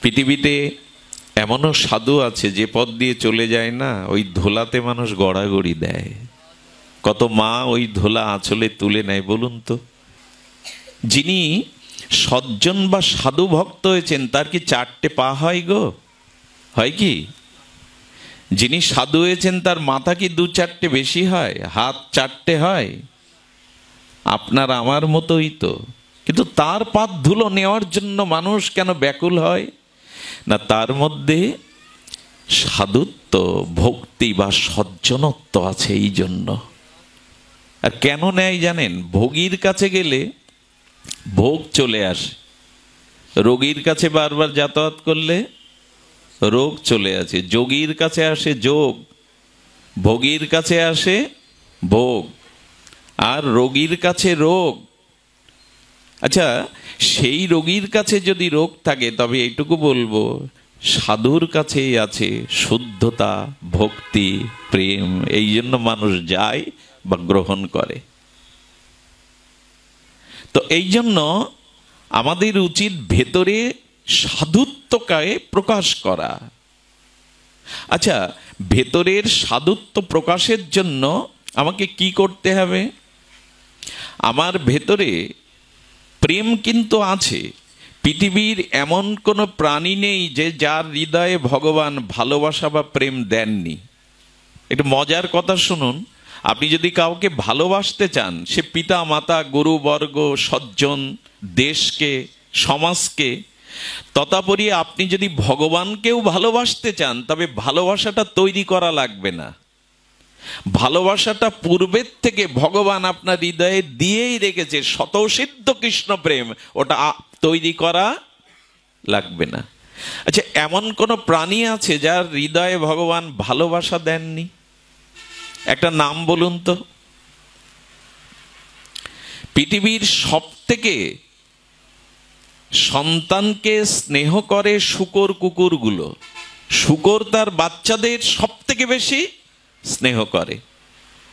পৃথিবীতে এমনও সাধু আছে যে পথ দিয়ে চলে যায় না, ওই ধোলাতে মানুষ গড়াগড়ি দেয়। কত মা ওই ধোলা আঁচলে তুলে নেয় বলুন তো। যিনি সজ্জন বা সাধু ভক্ত হয়েছেন তার কি 4টে পা হয় গো? হয় কি? যিনি সাধু হয়েছেন তার মাথা কি 2-4টে বেশি হয়? হাত 4টে হয়? আপনার আমার মতোই তো। কিন্তু তার পাদ ধুলো নেওয়ার জন্য মানুষ কেন ব্যাকুল হয় না? তার মধ্যে সাধুত্ব, ভক্তি বা সজ্জনত্ব আছে এই জন্য। আর কেন নেয় জানেন? ভোগীর কাছে গেলে ভোগ চলে আসে, রোগীর কাছে বারবার যাতায়াত করলে রোগ চলে আসে। যোগীর কাছে আসে যোগ, ভোগীর কাছে আসে ভোগ, আর রোগীর কাছে রোগ। আচ্ছা, সেই রোগীর কাছে যদি রোগ থাকে তবে এইটুকু বলবো, সাধুর কাছেই আছে শুদ্ধতা, ভক্তি, প্রেম। এই জন্য মানুষ যায় বা গ্রহণ করে। তো এই জন্য আমাদের উচিত ভেতরে সাধুত্বকে প্রকাশ করা। আচ্ছা, ভেতরের সাধুত্ব প্রকাশের জন্য আমাকে কি করতে হবে? আমার ভেতরে প্রেম কিন্তু আছে। পৃথিবীর এমন কোনো প্রাণী নেই যে যার হৃদয়ে ভগবান ভালোবাসা বা প্রেম দেননি। একটু মজার কথা শুনুন। আপনি যদি কাউকে ভালোবাসতে চান, সে পিতা মাতা, গুরুবর্গ, সজ্জন, দেশকে, সমাজকে, তথাপরি আপনি যদি ভগবানকেও ভালোবাসতে চান তবে ভালোবাসাটা তৈরি করা লাগবে না। ভালোবাসাটা পূর্বের থেকে ভগবান আপনার হৃদয়ে দিয়েই রেখেছে। স্বতঃসিদ্ধ কৃষ্ণ প্রেম, ওটা তৈরি করা লাগবে না। আচ্ছা, এমন কোন প্রাণী আছে যার হৃদয়ে ভগবান ভালোবাসা দেননি? একটা নাম বলুন তো। পৃথিবীর সব থেকে সন্তানকে স্নেহ করে শূকর কুকুরগুলো। শূকর তার বাচ্চাদের সব থেকে বেশি স্নেহ করে।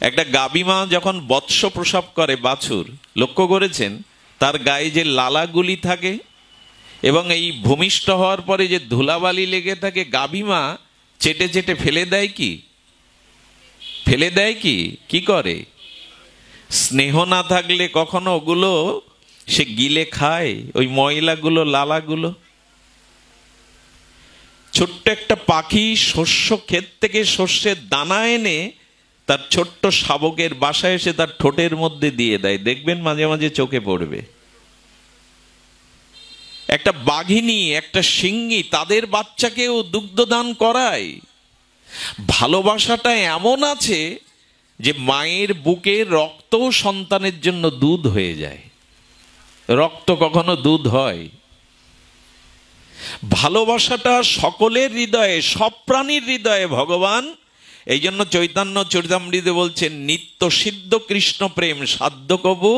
একটা গাভী-মা যখন বৎস প্রসব করে, বাছুর, লক্ষ্য করেছেন তার গায়ে যে লালাগুলি থাকে এবং এই ভূমিষ্ঠ হওয়ার পরে যে ধুলাবালি লেগে থাকে, গাভী-মা চেটে চেটে ফেলে দেয় কি? ফেলে দেয় কি? কি করে? স্নেহ না থাকলে কখনো ওগুলো সে গিলে খায়, ওই ময়লাগুলো, লালাগুলো। ছোট্ট একটা পাখি শস্য ক্ষেত থেকে শস্যের দানা এনে তার ছোট্ট শাবকের বাসায় এসে তার ঠোঁটের মধ্যে দিয়ে দেয়, দেখবেন মাঝে মাঝে চোখে পড়বে। একটা বাঘিনী, একটা সিংহী তাদের বাচ্চাকেও দুগ্ধদান করায়। ভালোবাসাটা এমন আছে যে মায়ের বুকে রক্ত সন্তানের জন্য দুধ হয়ে যায়। রক্ত কখনো দুধ হয়? ভালোবাসাটা সকলের হৃদয়ে, সব প্রাণীর হৃদয়ে ভগবান। এই জন্য চৈতন্য চরিতামৃতে বলছেন, নিত্য সিদ্ধ কৃষ্ণ প্রেম সাধ্য কবু।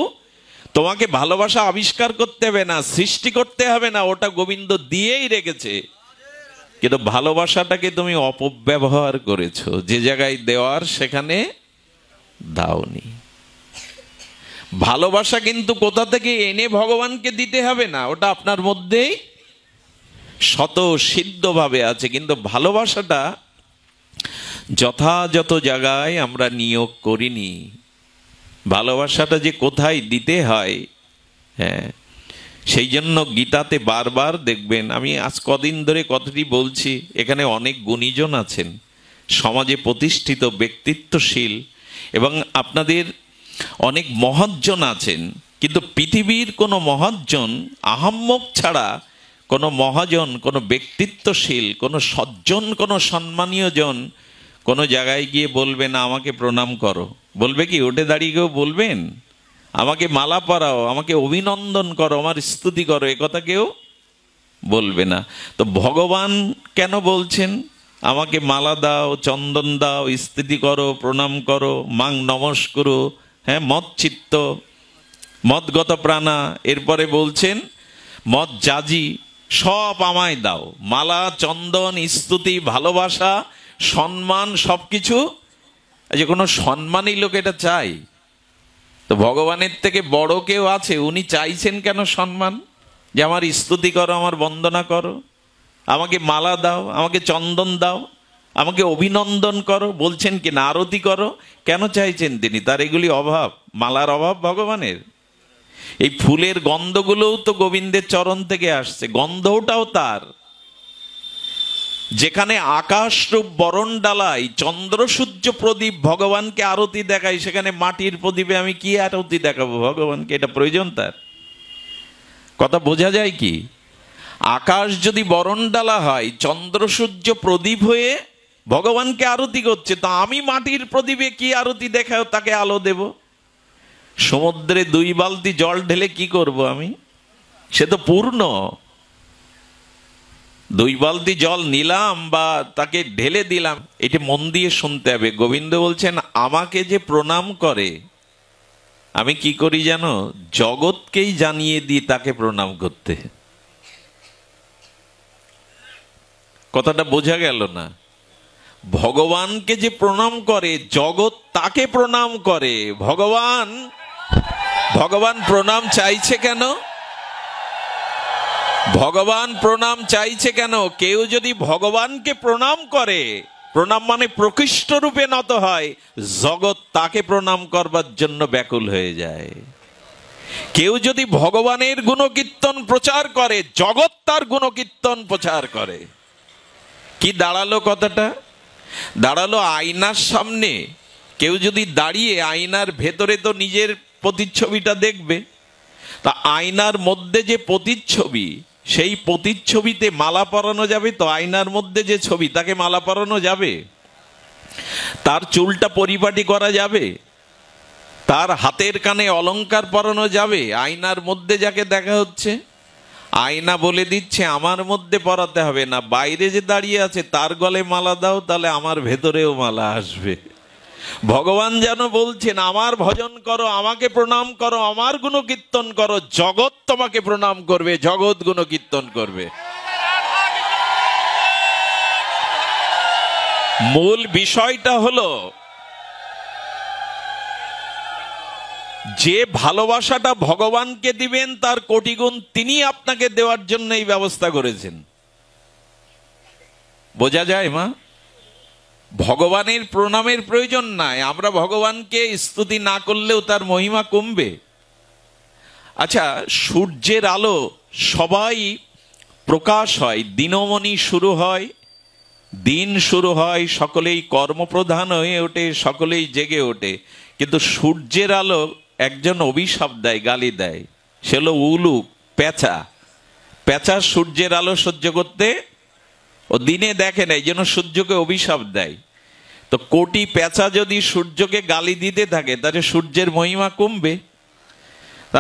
তোমাকে ভালোবাসা আবিষ্কার করতে হবে না, সৃষ্টি করতে হবে না, ওটা গোবিন্দ দিয়েই রেখেছে। কিন্তু ভালোবাসাটাকে তুমি অপব্যবহার করেছো, যে জায়গায় দেওয়ার সেখানে দাওনি। ভালোবাসা কিন্তু কোথা থেকে এনে ভগবানকে দিতে হবে না, ওটা আপনার মধ্যেই স্বতঃসিদ্ধভাবে আছে। কিন্তু ভালোবাসাটা যথাযথ জায়গায় আমরা নিয়োগ করিনি। ভালোবাসাটা যে কোথায় দিতে হয়, হ্যাঁ, সেই জন্য গীতাতে বারবার দেখবেন, আমি আজ কদিন ধরে কথাটি বলছি, এখানে অনেক গুণীজন আছেন, সমাজে প্রতিষ্ঠিত, ব্যক্তিত্বশীল, এবং আপনাদের অনেক মহৎজন আছেন। কিন্তু পৃথিবীর কোনো মহৎজন আহাম্মক ছাড়া, কোনো মহাজন, কোনো ব্যক্তিত্বশীল, কোনো সজ্জন, কোনো সম্মানীয় জন কোনো জায়গায় গিয়ে বলবে না আমাকে প্রণাম করো। বলবে কি? উঠে দাঁড়িয়ে কেউ বলবেন আমাকে মালা পরাও, আমাকে অভিনন্দন করো, আমার স্তুতি করো? এ কথা কেউ বলবে না। তো ভগবান কেন বলছেন আমাকে মালা দাও, চন্দন দাও, স্তুতি করো, প্রণাম করো, মাং নমস্কুরু, হ্যাঁ, মৎ চিত্ত মদগত প্রাণা। এরপরে বলছেন মদ জাজি, সব আমায় দাও, মালা, চন্দন, স্তুতি, ভালোবাসা, সম্মান, সবকিছু। যে কোনো সম্মানী লোক এটা চাই? তো ভগবানের থেকে বড় কেউ আছে? উনি চাইছেন কেন সম্মান? যে আমার স্তুতি করো, আমার বন্দনা করো। আমাকে মালা দাও, আমাকে চন্দন দাও, আমাকে অভিনন্দন করো, বলছেন কি না আরতি করো। কেন চাইছেন তিনি? তার এগুলি অভাব? মালার অভাব ভগবানের? এই ফুলের গন্ধগুলোও তো গোবিন্দের চরণ থেকে আসছে, গন্ধটাও তার। যেখানে আকাশ রূপ বরণ ডালাই চন্দ্র সূর্য প্রদীপ ভগবানকে আরতি দেখাই, সেখানে মাটির প্রদীপে আমি কি আরতি দেখাবো ভগবানকে? এটা প্রয়োজন তার? কথা বোঝা যায় কি? আকাশ যদি বরণ ডালা হয়, চন্দ্র সূর্য প্রদীপ হয়ে ভগবানকে আরতি করছে, তো আমি মাটির প্রদীপে কি আরতি দেখাও তাকে আলো দেব? সমুদ্রে 2 বালতি জল ঢেলে কি করব আমি? সে তো পূর্ণ। 2 বালতি জল নিলাম বা তাকে ঢেলে দিলাম, এটি মন দিয়ে শুনতে হবে। গোবিন্দ বলছেন আমাকে যে প্রণাম করে, আমি কি করি জানো? জগৎকেই জানিয়ে দিই তাকে প্রণাম করতে। কথাটা বোঝা গেল না? ভগবানকে যে প্রণাম করে, জগৎ তাকে প্রণাম করে। ভগবান প্রণাম চাইছে কেন? ভগবান প্রণাম চাইছে কেন? কেউ যদি ভগবানকে প্রণাম করে, প্রণাম মানে প্রকৃষ্ট রূপে নত হয়, জগৎ তাকে প্রণাম করবার জন্য ব্যাকুল হয়ে যায়। কেউ যদি ভগবানের গুণকীর্তন প্রচার করে, জগৎ তার গুণকীর্তন প্রচার করে। কি দাঁড়ালো কথাটা? দাঁড়ালো আয়নার সামনে কেউ যদি দাঁড়িয়ে আয়নার ভেতরে তো নিজের প্রতিচ্ছবিটা দেখবে, তা আয়নার মধ্যে যে প্রতিচ্ছবি, সেই প্রতিচ্ছবিতে মালা পরানো যাবে তো? আয়নার মধ্যে যে ছবি, তাকে মালা পরানো যাবে? তার চুলটা পরিপাটি করা যাবে? তার হাতের কানে অলংকার পরানো যাবে? আয়নার মধ্যে যাকে দেখা হচ্ছে, আয়না বলে দিচ্ছে আমার মধ্যে পরাতে হবে না, বাইরে যে দাঁড়িয়ে আছে তার গলে মালা দাও, তাহলে আমার ভেতরেও মালা আসবে। ভগবান যেন বলছেন আমার ভজন করো, আমাকে প্রণাম করো, আমার গুণকীর্তন করো, জগৎ তোমাকে প্রণাম করবে, জগৎ গুণকীর্তন করবে। মূল বিষয়টা হলো যে ভালোবাসাটা ভগবানকে দিবেন তার কোটি গুণ তিনি আপনাকে দেওয়ার জন্য এই ব্যবস্থা করেছেন। বোঝা যায় মা? ভগবানের প্রণামের প্রয়োজন নাই, আমরা ভগবানকে স্তুতি না করলেও তার মহিমা কমবে। আচ্ছা, সূর্যের আলো সবাই প্রকাশ হয়, দিনমণি শুরু হয়, দিন শুরু হয়, সকলেই কর্মপ্রধান হয়ে ওঠে, সকলেই জেগে ওঠে, কিন্তু সূর্যের আলো একজন অভিশাপ দেয়, গালি দেয়। সে হলো উলুক, পেঁচা। পেঁচা সূর্যের আলো সহ্য করতে ও দিনে দেখে না, এই জন্য সূর্যকে অভিশাপ দেয়। তো কোটি পেঁচা যদি সূর্যকে গালি দিতে থাকে, তাহলে সূর্যের মহিমা কমবে?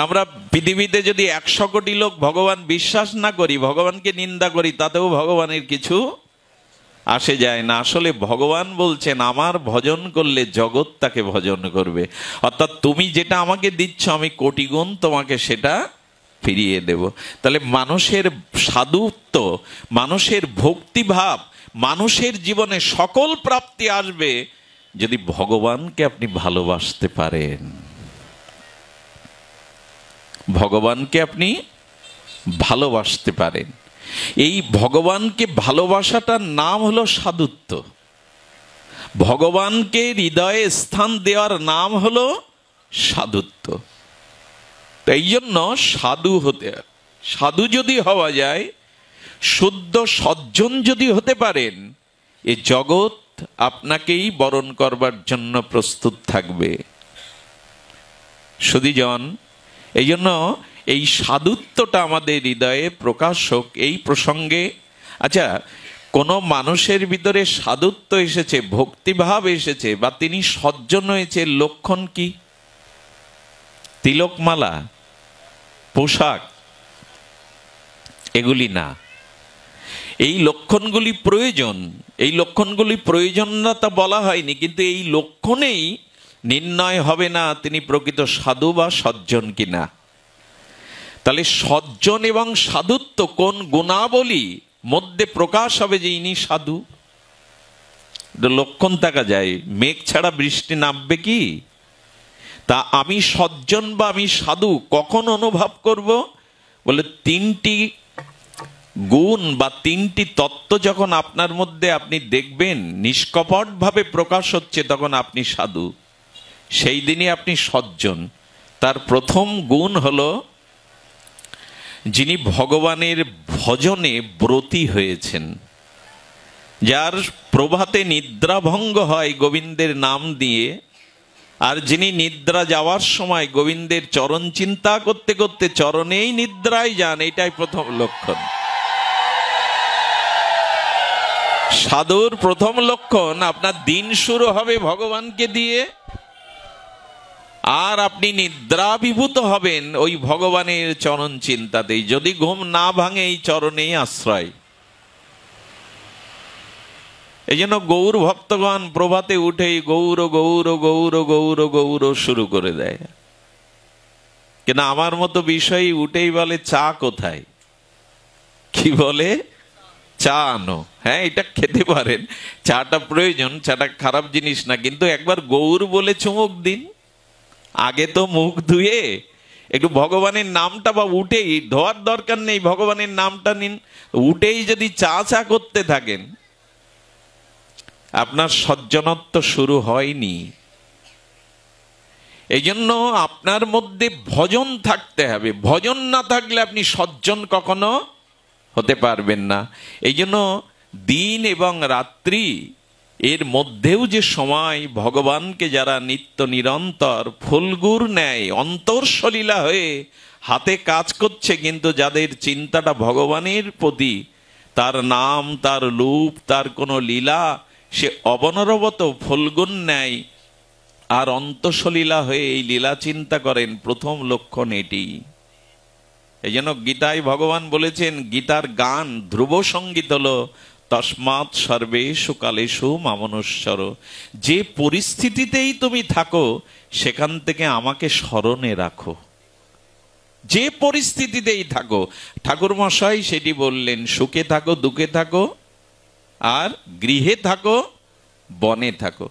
আমরা পৃথিবীতে যদি 100 কোটি লোক ভগবান বিশ্বাস না করি, ভগবানকে নিন্দা করি, তাতেও ভগবানের কিছু আসে যায় না। আসলে ভগবান বলছেন আমার ভজন করলে জগৎ তাকে ভজন করবে। অর্থাৎ তুমি যেটা আমাকে দিচ্ছ, আমি কোটি গুণ তোমাকে সেটা ফিরিয়ে দেব। তাহলে মানুষের সাধুত্ব, মানুষের ভক্তিভাব, মানুষের জীবনে সকল প্রাপ্তি আসবে যদি ভগবানকে আপনি ভালোবাসতে পারেন। ভগবানকে আপনি ভালোবাসতে পারেন। এই ভগবানকে ভালোবাসাটার নাম হলো সাধুত্ব। ভগবানকে হৃদয়ে স্থান দেওয়ার নাম হলো সাধুত্ব। এই জন্য সাধু যদি হওয়া যায়, শুদ্ধ সজ্জন যদি হতে পারেন, এ জগৎ আপনাকেই বরণ করবার জন্য প্রস্তুত থাকবে। সুধীজন, এই জন্য এই সাধুত্বটা আমাদের হৃদয়ে প্রকাশ হোক। এই প্রসঙ্গে আচ্ছা, কোন মানুষের ভিতরে সাধুত্ব এসেছে, ভক্তিভাব এসেছে, বা তিনি সজ্জন হয়েছে, লক্ষণ কি? তিলকমালা, পোশাক, এগুলি না। এই লক্ষণগুলি প্রয়োজন, এই লক্ষণগুলি প্রয়োজন না তা বলা হয়নি, কিন্তু এই লক্ষণেই নির্ণয় হবে না তিনি প্রকৃত সাধু বা সজ্জন কিনা। তাহলে সজ্জন এবং সাধুত্ব কোন গুণাবলী মধ্যে প্রকাশ হবে যে ইনি সাধু? লক্ষণ থাকা যায়। মেঘ ছাড়া বৃষ্টি নামবে কি? তা আমি সজ্জন বা আমি সাধু কখন অনুভব করব? বলে 3টি গুণ বা তিনটি তত্ত্ব যখন আপনার মধ্যে আপনি দেখবেন নিষ্কপটভাবে প্রকাশ হচ্ছে, তখন আপনি সাধু, সেই দিনই আপনি সজ্জন। তার প্রথম গুণ হলো যিনি ভগবানের ভজনে ব্রতী হয়েছেন, যার প্রভাতে নিদ্রাভঙ্গ হয় গোবিন্দের নাম দিয়ে, আর যিনি নিদ্রা যাওয়ার সময় গোবিন্দের চরণ চিন্তা করতে করতে চরণেই নিদ্রায় যান, এটাই প্রথম লক্ষণ। সাধুর প্রথম লক্ষণ, আপনার দিন শুরু হবে ভগবানকে দিয়ে, আর আপনি নিদ্রাভিভূত হবেন ওই ভগবানের চরণ চিন্তাতেই। যদি ঘুম না ভাঙে এই চরণেই আশ্রয়। এই জন্য গৌর ভক্তগণ প্রভাতে উঠেই গৌর গৌর গৌর গৌর গৌর শুরু করে দেয়। কিন্তু আমার মতো বিষয় উঠেই বলে চা কোথায়, কি বলে, চা আনো। হ্যাঁ, এটা খেতে পারেন, চাটা প্রয়োজন, চাটা খারাপ জিনিস না, কিন্তু একবার গৌর বলে চুমুক দিন। আগে তো মুখ ধুয়ে একটু ভগবানের নামটা, বা উঠেই, ধোয়ার দরকার নেই, ভগবানের নামটা নিন। উঠেই যদি চা চা করতে থাকেন, আপনার সজ্জনত্ব শুরু হয়নি। এই জন্য আপনার মধ্যে ভজন থাকতে হবে। ভজন না থাকলে আপনি সজ্জন কখনো হতে পারবেন না। এই জন্য দিন এবং রাত্রি এর মধ্যেও যে সময় ভগবানকে যারা নিত্য নিরন্তর ফুলগুর ন্যায় অন্তরসলীলা হয়ে হাতে কাজ করছে, কিন্তু যাদের চিন্তাটা ভগবানের প্রতি, তার নাম, তার রূপ, তার কোনো লীলা, সে অবনরবত ফুলগুন ন্যায় আর অন্তঃসলীলা হয়ে এই লীলা চিন্তা করেন, প্রথম লক্ষণ এটি। এই জন্য গীতায় ভগবান বলেছেন, গীতার গান ধ্রুব সঙ্গীত হলো তস্মাৎ সর্বেষু কালেষু মামনুষ্যর। যে পরিস্থিতিতেই তুমি থাকো সেখান থেকে আমাকে স্মরণে রাখো। যে পরিস্থিতিতেই থাকো, ঠাকুর মশাই সেটি বললেন, সুখে থাকো দুঃখে থাকো, আর গৃহে থাকো বনে থাকো।